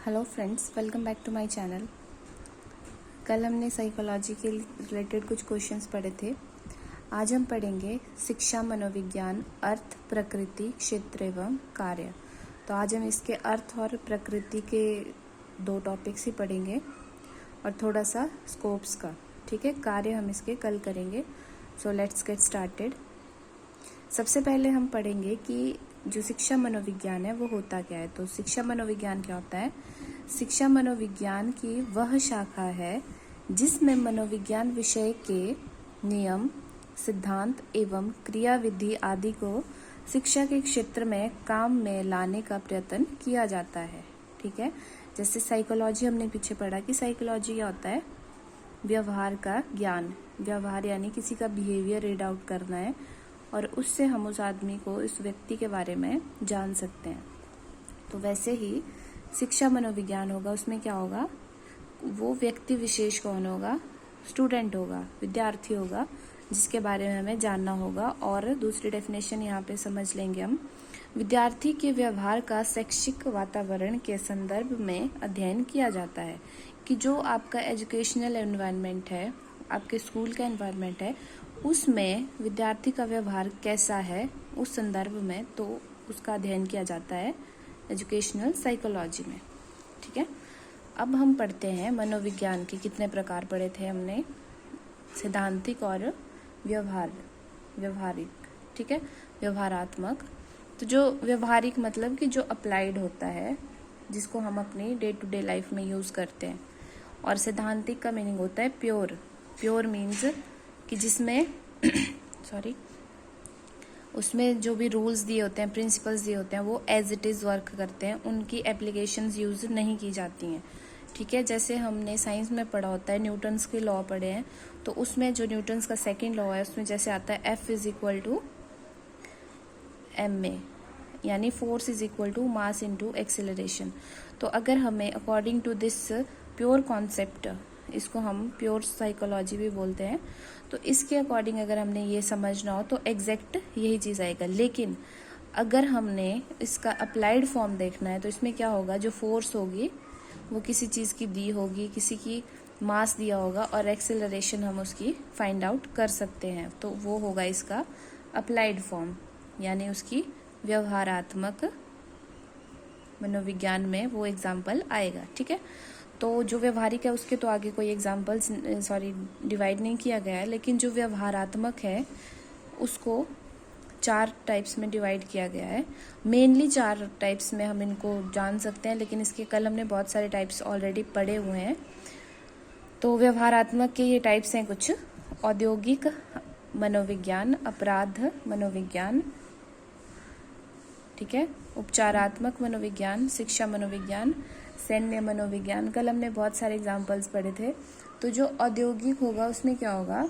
Hello friends, welcome back to my channel. कल हमने psychology के रिलेटेड कुछ क्वेश्चंस पढ़े थे। आज हम पढ़ेंगे शिक्षा, मनोविज्ञान, अर्थ, प्रकृति, क्षेत्र एवं कार्य। तो आज हम इसके अर्थ और प्रकृति के दो टॉपिक्स ही पढ़ेंगे और थोड़ा सा स्कोप्स का। ठीक है, कार्य हम इसके कल करेंगे। So let's get started. सबसे पहले हम पढ़ेंगे कि जो शिक्षा मनोविज्ञान है वो होता क्या है। तो शिक्षा मनोविज्ञान क्या होता है? शिक्षा मनोविज्ञान की वह शाखा है जिसमें मनोविज्ञान विषय के नियम, सिद्धांत एवं क्रियाविधि आदि को शिक्षा के क्षेत्र में काम में लाने का प्रयत्न किया जाता है। ठीक है, जैसे साइकोलॉजी हमने पीछे पढ़ा कि साइकोलॉजी क्या होता है? व्यवहार का ज्ञान। व्यवहार यानी किसी का बिहेवियर रीड आउट करना है और उससे हम उस आदमी को, इस व्यक्ति के बारे में जान सकते हैं। तो वैसे ही शिक्षा मनोविज्ञान होगा, उसमें क्या होगा? वो व्यक्ति विशेष कौन होगा? स्टूडेंट होगा, विद्यार्थी होगा, जिसके बारे में हमें जानना होगा। और दूसरी डेफिनेशन यहाँ पे समझ लेंगे हम। विद्यार्थी के व्यवहार का शैक्षिक वातावरण के संदर्भ में अध्ययन किया जाता है कि जो आपका एजुकेशनल एनवायरनमेंट है, आपके स्कूल का एनवायरनमेंट है, उसमें विद्यार्थी का व्यवहार कैसा है, उस संदर्भ में तो उसका अध्ययन किया जाता है एजुकेशनल साइकोलॉजी में। ठीक है, अब हम पढ़ते हैं मनोविज्ञान के कितने प्रकार पढ़े थे हमने? सिद्धांतिक और व्यवहारिक। ठीक है, व्यवहारात्मक। तो जो व्यवहारिक मतलब कि जो अप्लाइड होता है, जिसको हम अपनी डे टू डे लाइफ में यूज करते हैं। और सिद्धांतिक का मीनिंग होता है प्योर। प्योर मीन्स कि जिसमें उसमें जो भी रूल्स दिए होते हैं, प्रिंसिपल्स दिए होते हैं, वो एज इट इज़ वर्क करते हैं, उनकी एप्लीकेशंस यूज नहीं की जाती हैं। ठीक है, जैसे हमने साइंस में पढ़ा होता है, न्यूटन्स के लॉ पढ़े हैं, तो उसमें जो न्यूटन्स का सेकंड लॉ है, उसमें जैसे आता है F = ma, यानी फोर्स = मास × एक्सेलरेशन। तो अगर हमें according to this pure concept, इसको हम प्योर साइकोलॉजी भी बोलते हैं, तो इसके अकॉर्डिंग अगर हमने ये समझना हो तो एग्जैक्ट यही चीज़ आएगा। लेकिन अगर हमने इसका अप्लाइड फॉर्म देखना है तो इसमें क्या होगा? जो फोर्स होगी वो किसी चीज़ की दी होगी, किसी की मास दिया होगा, और एक्सेलरेशन हम उसकी फाइंड आउट कर सकते हैं। तो वो होगा इसका अप्लाइड फॉर्म, यानी उसकी व्यवहारात्मक मनोविज्ञान में वो एग्जाम्पल आएगा। ठीक है, तो जो व्यवहारिक है उसके तो आगे कोई एग्जाम्पल्स डिवाइड नहीं किया गया है, लेकिन जो व्यवहारात्मक है उसको 4 टाइप्स में डिवाइड किया गया है। मेनली 4 टाइप्स में हम इनको जान सकते हैं, लेकिन इसके कल हमने बहुत सारे टाइप्स ऑलरेडी पढ़े हुए हैं। तो व्यवहारात्मक के ये टाइप्स हैं कुछ: औद्योगिक मनोविज्ञान, अपराध मनोविज्ञान, ठीक है, उपचारात्मक मनोविज्ञान, शिक्षा मनोविज्ञान, सैन्य मनोविज्ञान। कल हमने बहुत सारे एग्जाम्पल्स पढ़े थे। तो जो औद्योगिक होगा उसमें क्या होगा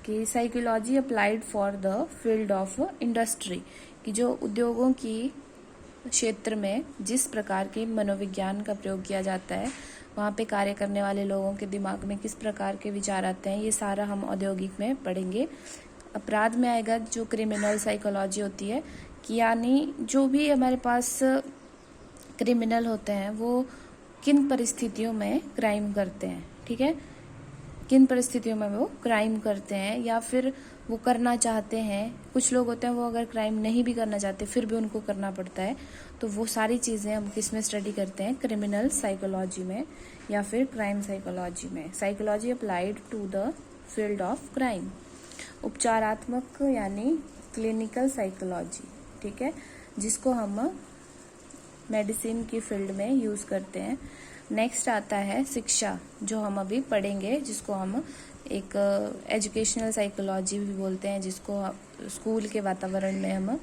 कि psychology applied for the field of industry, कि जो उद्योगों की क्षेत्र में जिस प्रकार के मनोविज्ञान का प्रयोग किया जाता है, वहाँ पे कार्य करने वाले लोगों के दिमाग में किस प्रकार के विचार आते हैं, ये सारा हम औद्योगिक में पढ़ेंगे। अपराध में आएगा जो क्रिमिनल साइकोलॉजी होती है, कि यानी जो भी हमारे पास क्रिमिनल होते हैं वो किन परिस्थितियों में क्राइम करते हैं। ठीक है, किन परिस्थितियों में वो क्राइम करते हैं या फिर वो करना चाहते हैं। कुछ लोग होते हैं वो अगर क्राइम नहीं भी करना चाहते फिर भी उनको करना पड़ता है। तो वो सारी चीज़ें हम किस में स्टडी करते हैं? क्रिमिनल साइकोलॉजी में या फिर क्राइम साइकोलॉजी में। Psychology applied to the field of crime. उपचारात्मक यानी क्लिनिकल साइकोलॉजी, ठीक है, जिसको हम मेडिसिन की फील्ड में यूज़ करते हैं। नेक्स्ट आता है शिक्षा, जो हम अभी पढ़ेंगे, जिसको हम एक एजुकेशनल साइकोलॉजी भी बोलते हैं, जिसको स्कूल के वातावरण में हम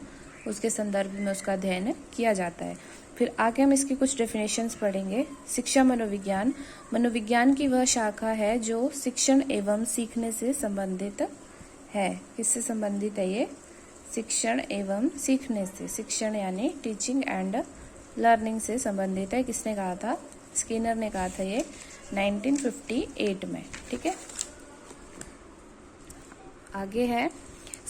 उसके संदर्भ में उसका अध्ययन किया जाता है। फिर आगे हम इसकी कुछ डेफिनेशंस पढ़ेंगे। शिक्षा मनोविज्ञान, मनोविज्ञान की वह शाखा है जो शिक्षण एवं सीखने से संबंधित है। किससे संबंधित है ये? शिक्षण एवं सीखने से। शिक्षण यानी टीचिंग एंड लर्निंग से संबंधित है। किसने कहा था? स्किनर ने कहा था ये 1958 में। ठीक है, आगे है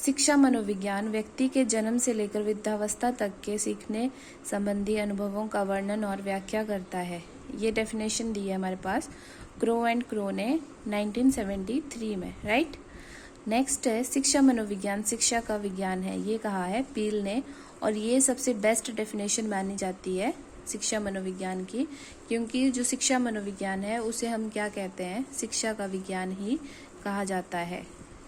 शिक्षा मनोविज्ञान व्यक्ति के जन्म से लेकर वृद्धावस्था तक के सीखने संबंधी अनुभवों का वर्णन और व्याख्या करता है। ये डेफिनेशन दी है हमारे पास क्रो एंड क्रो ने 1973 में, राइट। नेक्स्ट है शिक्षा मनोविज्ञान शिक्षा का विज्ञान है, ये कहा है पील ने, और ये सबसे बेस्ट डेफिनेशन मानी जाती है शिक्षा मनोविज्ञान की, क्योंकि जो शिक्षा मनोविज्ञान है उसे हम क्या कहते हैं, शिक्षा का विज्ञान ही कहा जाता है।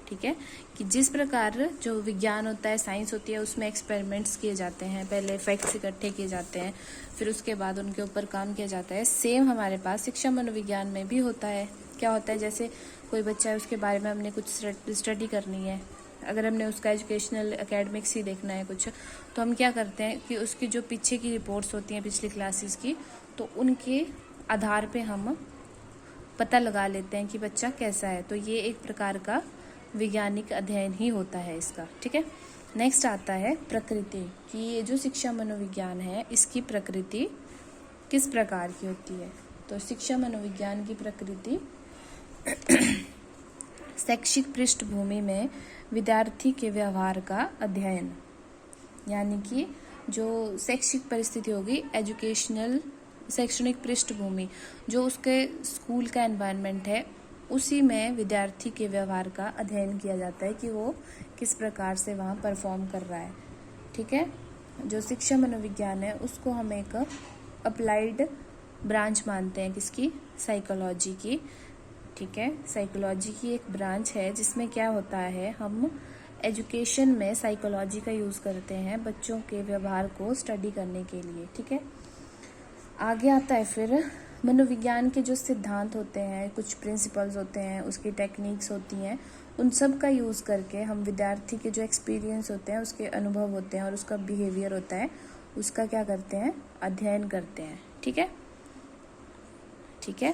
ठीक है, कि जिस प्रकार जो विज्ञान होता है, साइंस होती है, उसमें एक्सपेरिमेंट्स किए जाते हैं, पहले फैक्ट्स इकट्ठे किए जाते हैं, फिर उसके बाद उनके ऊपर काम किया जाता है। सेम हमारे पास शिक्षा मनोविज्ञान में भी होता है। क्या होता है, जैसे कोई बच्चा है, उसके बारे में हमने कुछ स्टडी करनी है, अगर हमने उसका एजुकेशनल एकेडमिक्स ही देखना है कुछ, तो हम क्या करते हैं कि उसकी जो पीछे की रिपोर्ट्स होती हैं पिछली क्लासेस की, तो उनके आधार पे हम पता लगा लेते हैं कि बच्चा कैसा है। तो ये एक प्रकार का वैज्ञानिक अध्ययन ही होता है इसका। ठीक है, नेक्स्ट आता है प्रकृति, कि ये जो शिक्षा मनोविज्ञान है इसकी प्रकृति किस प्रकार की होती है। तो शिक्षा मनोविज्ञान की प्रकृति शैक्षिक पृष्ठभूमि में विद्यार्थी के व्यवहार का अध्ययन, यानी कि जो शैक्षिक परिस्थिति होगी, एजुकेशनल शैक्षणिक पृष्ठभूमि, जो उसके स्कूल का एनवायरनमेंट है, उसी में विद्यार्थी के व्यवहार का अध्ययन किया जाता है कि वो किस प्रकार से वहाँ परफॉर्म कर रहा है। ठीक है, जो शिक्षा मनोविज्ञान है उसको हम एक अप्लाइड ब्रांच मानते हैं, किसकी, साइकोलॉजी की। ठीक है, साइकोलॉजी की एक ब्रांच है जिसमें क्या होता है, हम एजुकेशन में साइकोलॉजी का यूज़ करते हैं बच्चों के व्यवहार को स्टडी करने के लिए। ठीक है, आगे आता है फिर मनोविज्ञान के जो सिद्धांत होते हैं, कुछ प्रिंसिपल्स होते हैं, उसकी टेक्निक्स होती हैं, उन सब का यूज़ करके हम विद्यार्थी के जो एक्सपीरियंस होते हैं, उसके अनुभव होते हैं और उसका बिहेवियर होता है, उसका क्या करते हैं, अध्ययन करते हैं। ठीक है, ठीक है,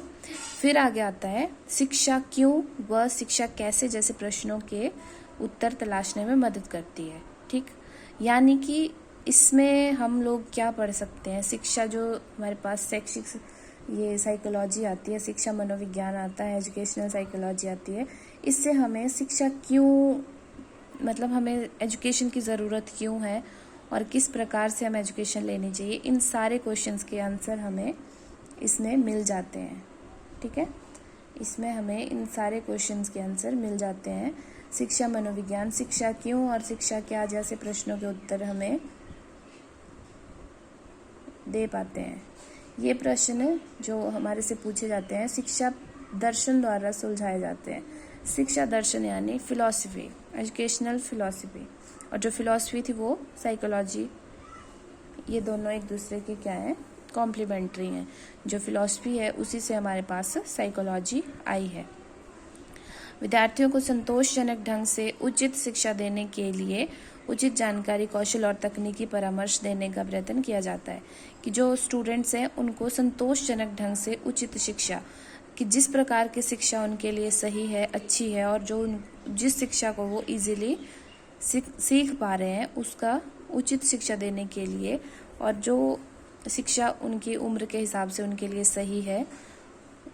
फिर आगे आता है शिक्षा क्यों व शिक्षा कैसे जैसे प्रश्नों के उत्तर तलाशने में मदद करती है। ठीक, यानी कि इसमें हम लोग क्या पढ़ सकते हैं, शिक्षा जो हमारे पास शैक्षिक ये साइकोलॉजी आती है, शिक्षा मनोविज्ञान आता है, एजुकेशनल साइकोलॉजी आती है, इससे हमें शिक्षा क्यों, मतलब हमें एजुकेशन की ज़रूरत क्यों है और किस प्रकार से हमें एजुकेशन लेनी चाहिए, इन सारे क्वेश्चंस के आंसर हमें इसमें मिल जाते हैं। ठीक है, इसमें हमें इन सारे क्वेश्चंस के आंसर मिल जाते हैं। शिक्षा मनोविज्ञान शिक्षा क्यों और शिक्षा क्या जैसे प्रश्नों के उत्तर हमें दे पाते हैं। ये प्रश्न जो हमारे से पूछे जाते हैं शिक्षा दर्शन द्वारा सुलझाए जाते हैं। शिक्षा दर्शन यानी फिलॉसफी, एजुकेशनल फिलॉसफी, और जो फिलॉसफी थी वो साइकोलॉजी, ये दोनों एक दूसरे के क्या हैं, कॉम्प्लीमेंट्री हैं। जो फिलॉसफी है उसी से हमारे पास साइकोलॉजी आई है। विद्यार्थियों को संतोषजनक ढंग से उचित शिक्षा देने के लिए उचित जानकारी, कौशल और तकनीकी परामर्श देने का प्रयत्न किया जाता है, कि जो स्टूडेंट्स हैं उनको संतोषजनक ढंग से उचित शिक्षा, कि जिस प्रकार की शिक्षा उनके लिए सही है, अच्छी है, और जो जिस शिक्षा को वो इजीली सीख पा रहे हैं उसका उचित शिक्षा देने के लिए, और जो शिक्षा उनकी उम्र के हिसाब से उनके लिए सही है,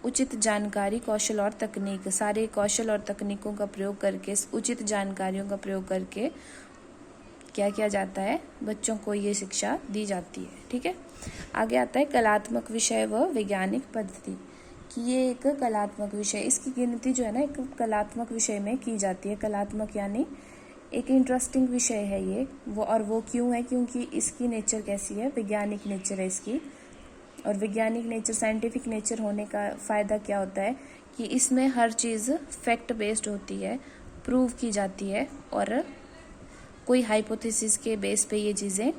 उचित जानकारी, कौशल और तकनीक, सारे कौशल और तकनीकों का प्रयोग करके, उचित जानकारियों का प्रयोग करके क्या किया जाता है, बच्चों को ये शिक्षा दी जाती है। ठीक है, आगे आता है कलात्मक विषय व वैज्ञानिक पद्धति, कि ये एक कलात्मक विषय, इसकी गिनती जो है ना एक कलात्मक विषय में की जाती है। कलात्मक यानी एक इंटरेस्टिंग विषय है ये, वो क्यों है, क्योंकि इसकी नेचर कैसी है, वैज्ञानिक नेचर है इसकी। और वैज्ञानिक नेचर, साइंटिफिक नेचर होने का फ़ायदा क्या होता है कि इसमें हर चीज़ फैक्ट बेस्ड होती है, प्रूव की जाती है, और कोई हाइपोथेसिस के बेस पे ये चीज़ें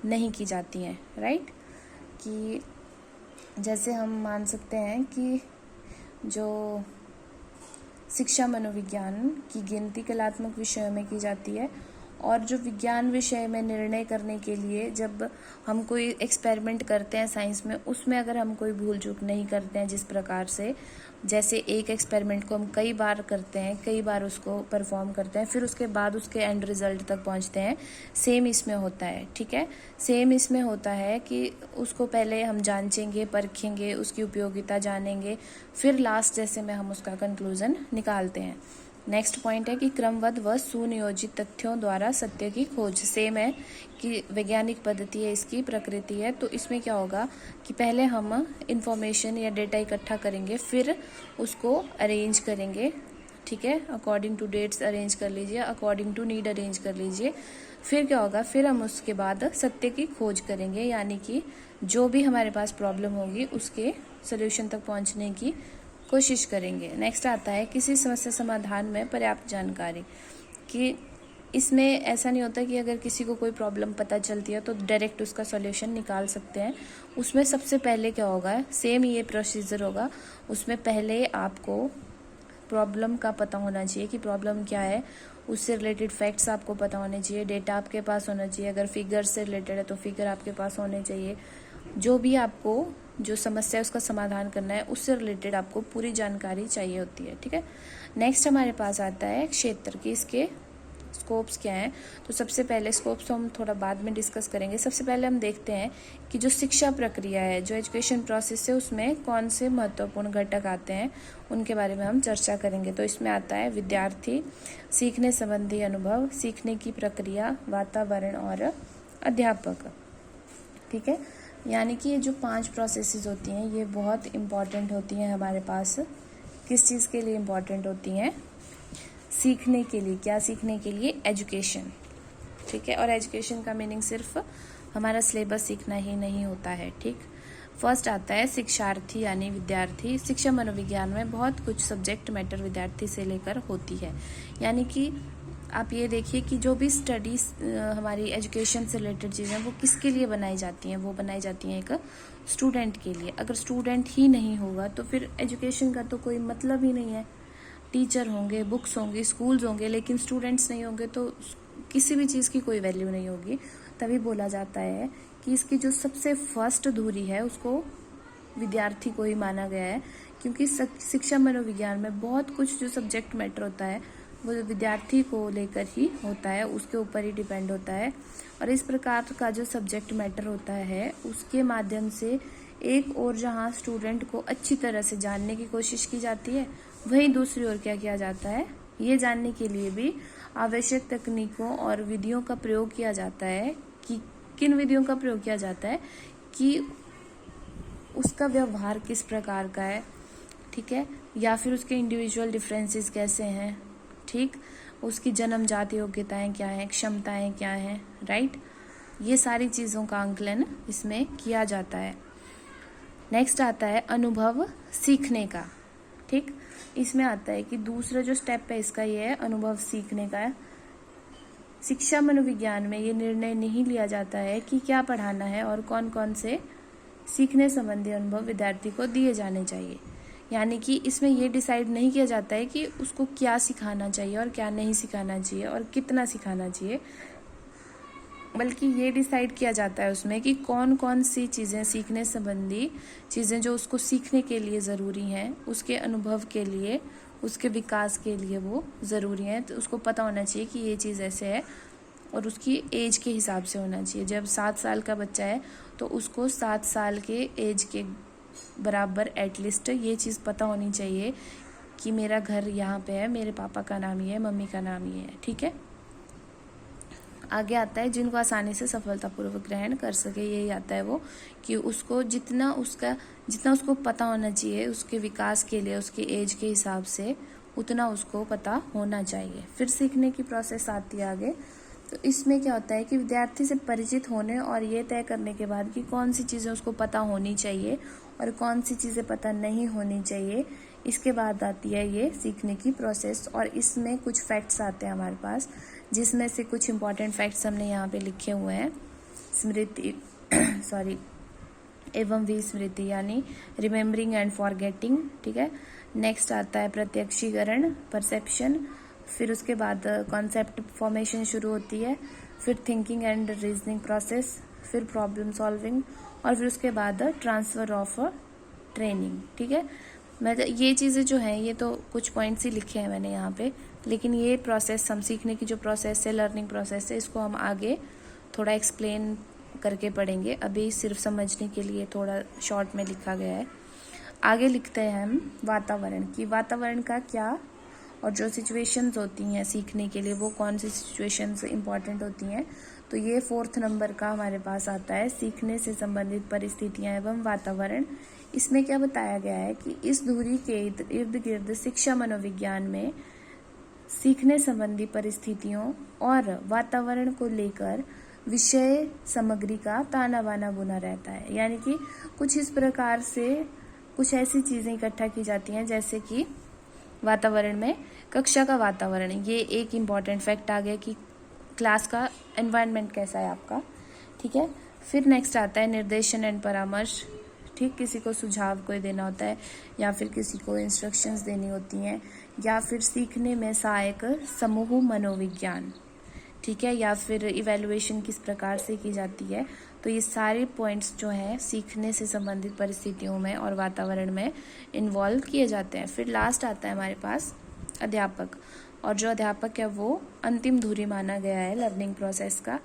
नहीं की जाती हैं। राइट, कि जैसे हम मान सकते हैं कि जो शिक्षा मनोविज्ञान की गिनती कलात्मक विषयों में की जाती है, और जो विज्ञान विषय में निर्णय करने के लिए जब हम कोई एक्सपेरिमेंट करते हैं साइंस में, उसमें अगर हम कोई भूल चूक नहीं करते हैं, जिस प्रकार से जैसे एक एक्सपेरिमेंट को हम कई बार करते हैं, कई बार उसको परफॉर्म करते हैं, फिर उसके बाद उसके एंड रिजल्ट तक पहुंचते हैं, सेम इसमें होता है। ठीक है, सेम इसमें होता है कि उसको पहले हम जांचेंगे, परखेंगे, उसकी उपयोगिता जानेंगे, फिर लास्ट जैसे में हम उसका कंक्लूजन निकालते हैं। नेक्स्ट पॉइंट है कि क्रमबद्ध व सुनियोजित तथ्यों द्वारा सत्य की खोज। सेम है कि वैज्ञानिक पद्धति है, इसकी प्रकृति है। तो इसमें क्या होगा कि पहले हम इंफॉर्मेशन या डेटा इकट्ठा करेंगे, फिर उसको अरेंज करेंगे, ठीक है, अकॉर्डिंग टू डेट्स अरेंज कर लीजिए, अकॉर्डिंग टू नीड अरेंज कर लीजिए। फिर क्या होगा, फिर हम उसके बाद सत्य की खोज करेंगे, यानी कि जो भी हमारे पास प्रॉब्लम होगी उसके सोल्यूशन तक पहुंचने की कोशिश करेंगे। नेक्स्ट आता है किसी समस्या समाधान में पर्याप्त जानकारी, कि इसमें ऐसा नहीं होता कि अगर किसी को कोई प्रॉब्लम पता चलती है तो डायरेक्ट उसका सॉल्यूशन निकाल सकते हैं। उसमें सबसे पहले क्या होगा, सेम ये प्रोसीजर होगा। उसमें पहले आपको प्रॉब्लम का पता होना चाहिए कि प्रॉब्लम क्या है, उससे रिलेटेड फैक्ट्स आपको पता होने चाहिए, डेटा आपके पास होना चाहिए, अगर फिगर से रिलेटेड है तो फिगर आपके पास होने चाहिए। जो भी आपको जो समस्या है उसका समाधान करना है उससे रिलेटेड आपको पूरी जानकारी चाहिए होती है, ठीक है। नेक्स्ट हमारे पास आता है क्षेत्र की, इसके स्कोप्स क्या हैं। तो सबसे पहले स्कोप्स तो हम थोड़ा बाद में डिस्कस करेंगे। सबसे पहले हम देखते हैं कि जो शिक्षा प्रक्रिया है, जो एजुकेशन प्रोसेस है, उसमें कौन से महत्वपूर्ण घटक आते हैं, उनके बारे में हम चर्चा करेंगे। तो इसमें आता है विद्यार्थी, सीखने संबंधी अनुभव, सीखने की प्रक्रिया, वातावरण और अध्यापक, ठीक है। यानी कि ये जो 5 प्रोसेसेस होती हैं ये बहुत इम्पॉर्टेंट होती हैं हमारे पास। किस चीज़ के लिए इम्पॉर्टेंट होती हैं, सीखने के लिए। क्या सीखने के लिए, एजुकेशन, ठीक है। और एजुकेशन का मीनिंग सिर्फ हमारा सिलेबस सीखना ही नहीं होता है, ठीक। फर्स्ट आता है शिक्षार्थी यानी विद्यार्थी। शिक्षा मनोविज्ञान में बहुत कुछ सब्जेक्ट मैटर विद्यार्थी से लेकर होती है, यानी कि आप ये देखिए कि जो भी स्टडीज हमारी एजुकेशन से रिलेटेड चीज़ें वो किसके लिए बनाई जाती हैं, वो बनाई जाती हैं एक स्टूडेंट के लिए। अगर स्टूडेंट ही नहीं होगा तो फिर एजुकेशन का तो कोई मतलब ही नहीं है। टीचर होंगे, बुक्स होंगी, स्कूल्स होंगे, लेकिन स्टूडेंट्स नहीं होंगे तो किसी भी चीज़ की कोई वैल्यू नहीं होगी। तभी बोला जाता है कि इसकी जो सबसे फर्स्ट धुरी है उसको विद्यार्थी को ही माना गया है, क्योंकि शिक्षा मनोविज्ञान में बहुत कुछ जो सब्जेक्ट मैटर होता है वो विद्यार्थी को लेकर ही होता है, उसके ऊपर ही डिपेंड होता है। और इस प्रकार का जो सब्जेक्ट मैटर होता है उसके माध्यम से एक और जहाँ स्टूडेंट को अच्छी तरह से जानने की कोशिश की जाती है, वहीं दूसरी ओर क्या किया जाता है, ये जानने के लिए भी आवश्यक तकनीकों और विधियों का प्रयोग किया जाता है। कि किन विधियों का प्रयोग किया जाता है, कि उसका व्यवहार किस प्रकार का है, ठीक है, या फिर उसके इंडिविजुअल डिफरेंसेस कैसे हैं, ठीक, उसकी जन्मजात योग्यताएं क्या हैं, क्षमताएं क्या हैं, राइट। ये सारी चीज़ों का आंकलन इसमें किया जाता है। नेक्स्ट आता है अनुभव सीखने का, ठीक। इसमें आता है कि दूसरा जो स्टेप है इसका ये है अनुभव सीखने का है। शिक्षा मनोविज्ञान में ये निर्णय नहीं लिया जाता है कि क्या पढ़ाना है और कौन कौन से सीखने संबंधी अनुभव विद्यार्थी को दिए जाने चाहिए। यानी कि इसमें ये डिसाइड नहीं किया जाता है कि उसको क्या सिखाना चाहिए और क्या नहीं सिखाना चाहिए और कितना सिखाना चाहिए, बल्कि ये डिसाइड किया जाता है उसमें कि कौन कौन सी चीज़ें, सीखने संबंधी चीज़ें जो उसको सीखने के लिए ज़रूरी हैं, उसके अनुभव के लिए, उसके विकास के लिए वो ज़रूरी हैं। तो उसको पता होना चाहिए कि ये चीज़ ऐसे है और उसकी एज के हिसाब से होना चाहिए। जब 7 साल का बच्चा है तो उसको 7 साल के एज के बराबर एटलीस्ट ये चीज़ पता होनी चाहिए कि मेरा घर यहाँ पे है, मेरे पापा का नाम ये है, मम्मी का नाम ये है, ठीक है। आगे आता है जिनको आसानी से सफलतापूर्वक ग्रहण कर सके। यही आता है वो कि उसको जितना उसको पता होना चाहिए उसके विकास के लिए, उसके एज के हिसाब से उतना उसको पता होना चाहिए। फिर सीखने की प्रोसेस आती है आगे। तो इसमें क्या होता है कि विद्यार्थी से परिचित होने और ये तय करने के बाद कि कौन सी चीज़ें उसको पता होनी चाहिए और कौन सी चीज़ें पता नहीं होनी चाहिए, इसके बाद आती है ये सीखने की प्रोसेस। और इसमें कुछ फैक्ट्स आते हैं हमारे पास, जिसमें से कुछ इंपॉर्टेंट फैक्ट्स हमने यहाँ पे लिखे हुए हैं। स्मृति एवं विस्मृति यानी रिमेम्बरिंग एंड फॉरगेटिंग, ठीक है। नेक्स्ट आता है प्रत्यक्षीकरण, परसेप्शन। फिर उसके बाद कॉन्सेप्ट फॉर्मेशन शुरू होती है, फिर थिंकिंग एंड रीजनिंग प्रोसेस, फिर प्रॉब्लम सॉल्विंग, और फिर उसके बाद ट्रांसफर ऑफ ट्रेनिंग, ठीक है। ये चीज़ें जो हैं ये तो कुछ पॉइंट्स ही लिखे हैं मैंने यहाँ पे, लेकिन ये प्रोसेस, हम सीखने की जो प्रोसेस है, लर्निंग प्रोसेस है, इसको हम आगे थोड़ा एक्सप्लेन करके पढ़ेंगे। अभी सिर्फ समझने के लिए थोड़ा शॉर्ट में लिखा गया है। आगे लिखते हैं हम वातावरण की। वातावरण का क्या और जो सिचुएशंस होती हैं सीखने के लिए वो कौन सी सिचुएशंस इम्पॉर्टेंट होती हैं। तो ये 4th नंबर का हमारे पास आता है, सीखने से संबंधित परिस्थितियाँ एवं वातावरण। इसमें क्या बताया गया है कि इस धुरी के इर्द गिर्द शिक्षा मनोविज्ञान में सीखने संबंधी परिस्थितियों और वातावरण को लेकर विषय सामग्री का ताना बाना बुना रहता है। यानी कि कुछ इस प्रकार से कुछ ऐसी चीज़ें इकट्ठा की जाती हैं, जैसे कि वातावरण में कक्षा का वातावरण, ये एक इम्पॉर्टेंट फैक्ट आ गया कि क्लास का एनवायरनमेंट कैसा है आपका, ठीक है। फिर नेक्स्ट आता है निर्देशन एंड परामर्श, ठीक, किसी को सुझाव कोई देना होता है या फिर किसी को इंस्ट्रक्शंस देनी होती हैं, या फिर सीखने में सहायक समूह मनोविज्ञान, ठीक है, या फिर इवैल्यूएशन किस प्रकार से की जाती है। तो ये सारे पॉइंट्स जो हैं सीखने से संबंधित परिस्थितियों में और वातावरण में इन्वॉल्व किए जाते हैं। फिर लास्ट आता है हमारे पास अध्यापक, और जो अध्यापक है वो अंतिम धुरी माना गया है लर्निंग प्रोसेस का।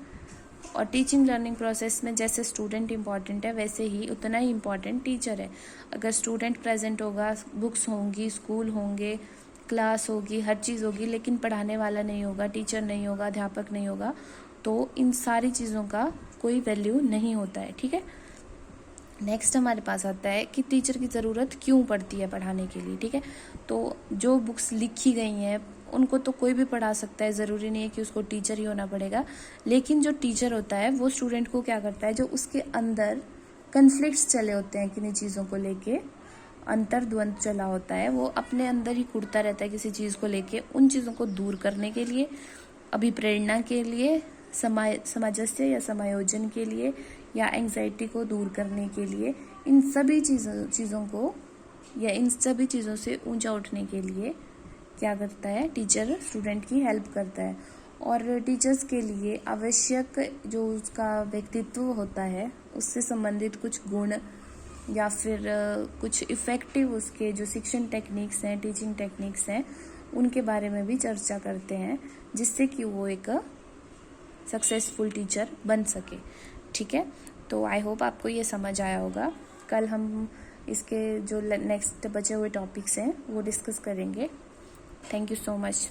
और टीचिंग लर्निंग प्रोसेस में जैसे स्टूडेंट इम्पॉर्टेंट है वैसे ही उतना ही इम्पॉर्टेंट टीचर है। अगर स्टूडेंट प्रेजेंट होगा, बुक्स होंगी, स्कूल होंगे, क्लास होगी, हर चीज़ होगी, लेकिन पढ़ाने वाला नहीं होगा, टीचर नहीं होगा, अध्यापक नहीं होगा, तो इन सारी चीज़ों का कोई वैल्यू नहीं होता है, ठीक है। नेक्स्ट हमारे पास आता है कि टीचर की ज़रूरत क्यों पड़ती है पढ़ाने के लिए, ठीक है। तो जो बुक्स लिखी गई हैं उनको तो कोई भी पढ़ा सकता है, ज़रूरी नहीं है कि उसको टीचर ही होना पड़ेगा। लेकिन जो टीचर होता है वो स्टूडेंट को क्या करता है, जो उसके अंदर कन्फ्लिक्ट्स चले होते हैं किन्हीं चीज़ों को लेके, अंतर्द्वंद चला होता है, वो अपने अंदर ही कुड़ता रहता है किसी चीज़ को लेके, उन चीज़ों को दूर करने के लिए, अभिप्रेरणा के लिए, सामंजस्य या समायोजन के लिए, या एंग्जाइटी को दूर करने के लिए, इन सभी चीज़ों को या इन सभी चीज़ों से ऊंचा उठने के लिए क्या करता है, टीचर स्टूडेंट की हेल्प करता है। और टीचर्स के लिए आवश्यक जो उसका व्यक्तित्व होता है उससे संबंधित कुछ गुण या फिर कुछ इफ़ेक्टिव उसके जो शिक्षण टेक्निक्स हैं, टीचिंग टेक्निक्स हैं, उनके बारे में भी चर्चा करते हैं, जिससे कि वो एक सक्सेसफुल टीचर बन सके, ठीक है। तो आई होप आपको ये समझ आया होगा। कल हम इसके जो नेक्स्ट बचे हुए टॉपिक्स हैं वो डिस्कस करेंगे। Thank you so much.